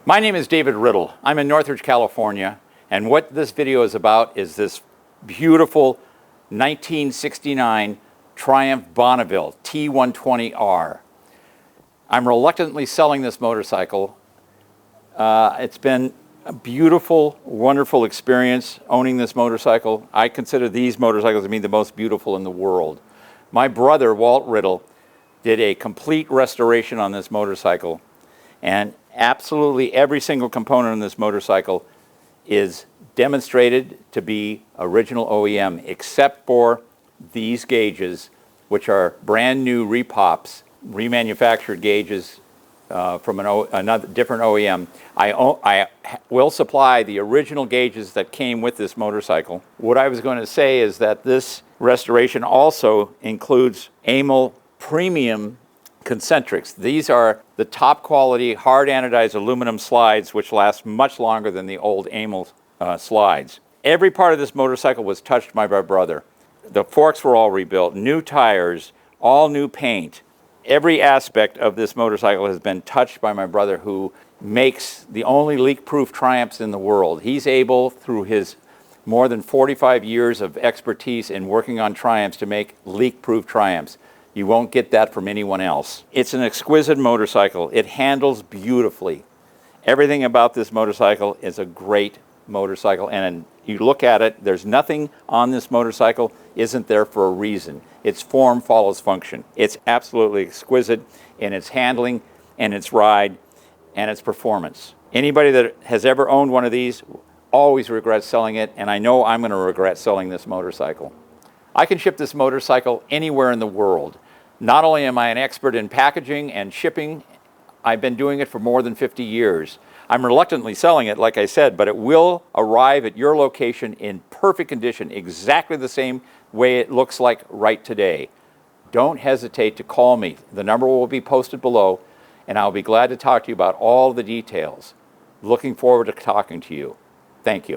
My name is David Riddle. I'm in Northridge, California, and what this video is about is this beautiful 1969 Triumph Bonneville T120R. I'm reluctantly selling this motorcycle. It's been a beautiful, wonderful experience owning this motorcycle. I consider these motorcycles to be the most beautiful in the world. My brother, Walt Riddle, did a complete restoration on this motorcycle, and absolutely every single component on this motorcycle is demonstrated to be original OEM, except for these gauges, which are brand new repops, remanufactured gauges from another different OEM. I will supply the original gauges that came with this motorcycle. What I was going to say is that this restoration also includes AML premium concentrics. These are the top quality hard anodized aluminum slides, which last much longer than the old AML slides. Every part of this motorcycle was touched by my brother. The forks were all rebuilt, new tires, all new paint. Every aspect of this motorcycle has been touched by my brother, who makes the only leak-proof Triumphs in the world. He's able, through his more than 45 years of expertise in working on Triumphs, to make leak-proof Triumphs. You won't get that from anyone else. It's an exquisite motorcycle. It handles beautifully. Everything about this motorcycle is a great motorcycle, and you look at it, there's nothing on this motorcycle isn't there for a reason. Its form follows function. It's absolutely exquisite in its handling and its ride and its performance. Anybody that has ever owned one of these always regrets selling it, and I know I'm going to regret selling this motorcycle. I can ship this motorcycle anywhere in the world. Not only am I an expert in packaging and shipping, I've been doing it for more than 50 years. I'm reluctantly selling it, like I said, but it will arrive at your location in perfect condition, exactly the same way it looks like right today. Don't hesitate to call me. The number will be posted below, and I'll be glad to talk to you about all the details. Looking forward to talking to you. Thank you.